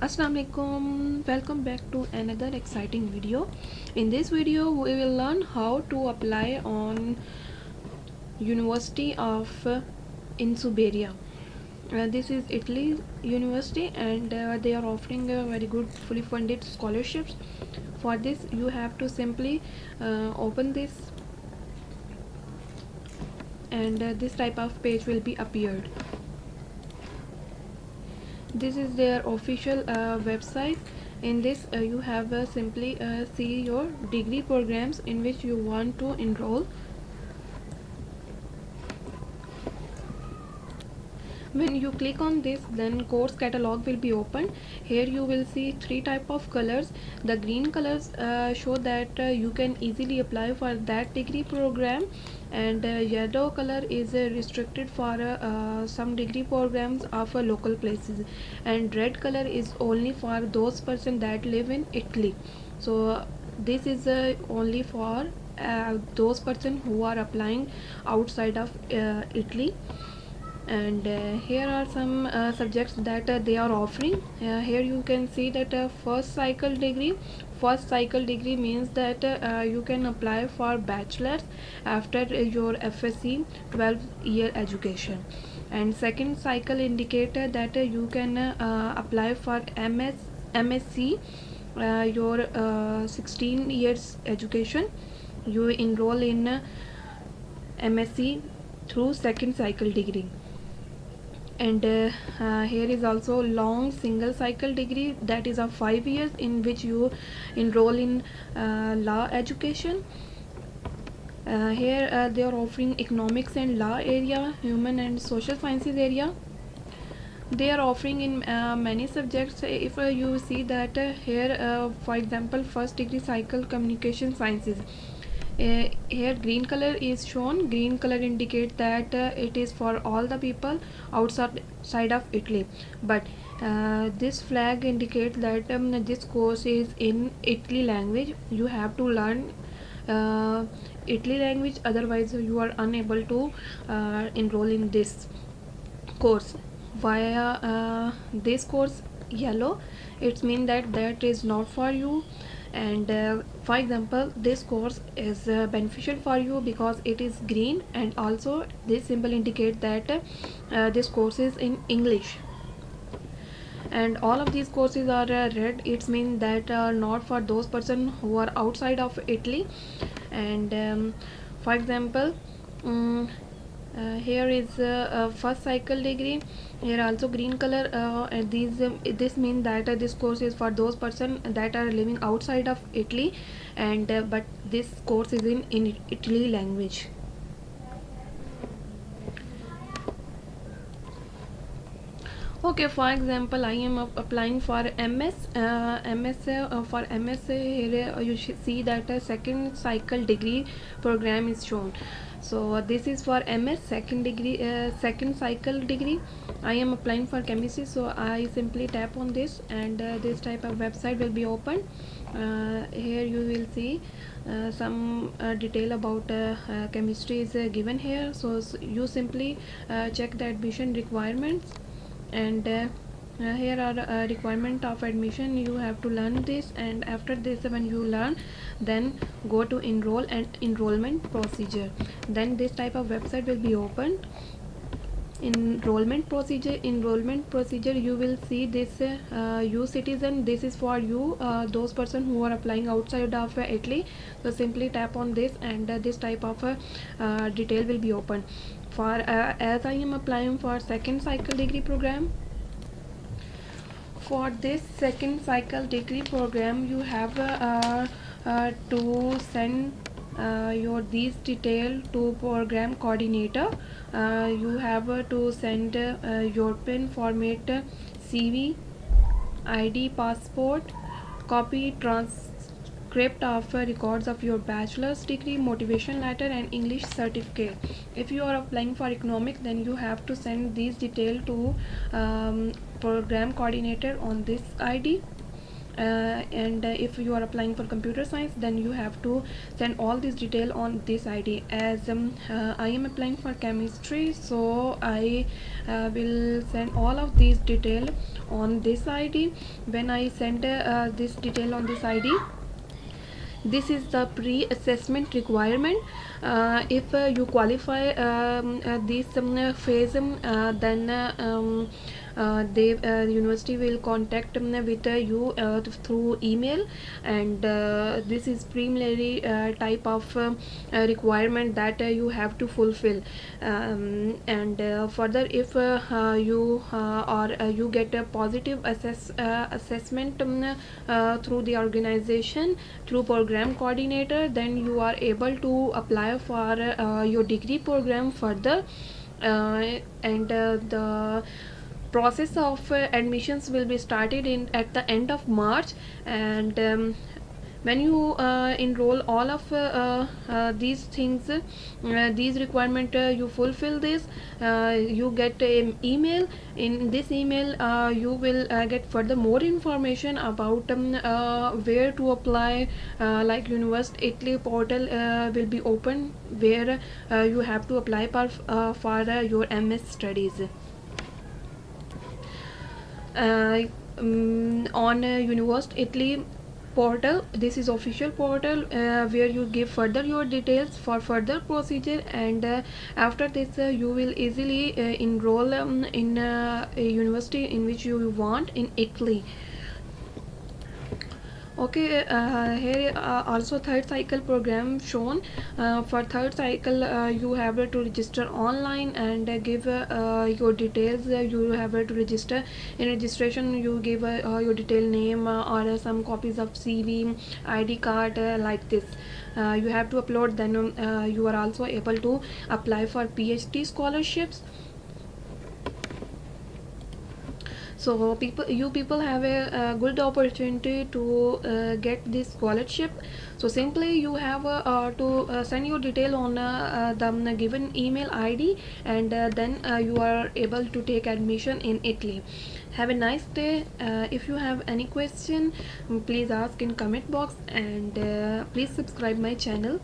Assalamualaikum, welcome back to another exciting video. In this video we will learn how to apply on University of Insubria. This is Italy university and they are offering very good fully funded scholarships. For this you have to simply open this and this type of page will be appeared. This is their official website. In this you have simply see your degree programs in which you want to enroll. When you click on this, then course catalog will be opened. Here you will see three type of colors. The green colors show that you can easily apply for that degree program, and yellow color is restricted for some degree programs of local places, and red color is only for those person that live in Italy. So this is only for those person who are applying outside of Italy. And here are some subjects that they are offering. Here you can see that first cycle degree means that you can apply for bachelors after your FSC 12-year education, and second cycle indicator that you can apply for MSc your 16 years education. You enroll in MSc through second cycle degree. And here is also long single cycle degree, that is of 5 years, in which you enroll in law education. Here they are offering economics and law area, human and social sciences area. They are offering in many subjects. If you see that here for example first degree cycle communication sciences, here green color is shown. Green color indicates that it is for all the people outside of Italy, but this flag indicates that this course is in Italy language. You have to learn Italy language, otherwise you are unable to enroll in this course. Via this course yellow, it means that that is not for you. And for example this course is beneficial for you because it is green, and also this symbol indicates that this course is in English. And all of these courses are red, it means that not for those person who are outside of Italy. And for example here is first cycle degree. Here also green color, and this means that this course is for those person that are living outside of Italy, and but this course is in Italy language. Okay, for example I am applying for for MS. Here you should see that a second cycle degree program is shown. So this is for MS second cycle degree. I am applying for chemistry, so I simply tap on this, and this type of website will be open. Here you will see some detail about chemistry is given here. So you simply check the admission requirements, and here are requirement of admission. You have to learn this, and after this when you learn, then go to enroll and enrollment procedure. Then this type of website will be opened. Enrollment procedure, you will see this you citizen. This is for you those person who are applying outside of Italy. So simply tap on this, and this type of detail will be open. For as I am applying for second cycle degree program, for this second cycle degree program you have to send your these detail to program coordinator. You have to send your PIN format, CV, ID, passport, copy transcript of records of your bachelor's degree, motivation letter, and English certificate. If you are applying for economic, then you have to send these detail to program coordinator on this ID. and if you are applying for computer science, then you have to send all this detail on this ID. As I am applying for chemistry, so I will send all of these detail on this ID. When I send this detail on this ID, this is the pre-assessment requirement. If you qualify this phase, then the university will contact with you through email, and this is preliminary type of requirement that you have to fulfill. And further, if you get a positive assessment through the organization, through program coordinator, then you are able to apply for your degree program further. And the process of admissions will be started in at the end of March. And when you enroll all of these things, these requirement, you fulfill this, you get an email. In this email, you will get further more information about where to apply, like University Italy portal will be open, where you have to apply for your MS studies. On University Italy portal, this is official portal where you give further your details for further procedure. And after this, you will easily enroll in a university in which you want in Italy. Okay, here also third cycle program shown. For third cycle, you have to register online and give your details. You have to register. In registration, you give your detail name, or some copies of CV, ID card, like this. You have to upload. Then you are also able to apply for PhD scholarships. So you people have a good opportunity to get this scholarship. So simply you have to send your detail on the given email ID, and then you are able to take admission in Italy. Have a nice day. If you have any question, please ask in comment box, and please subscribe my channel.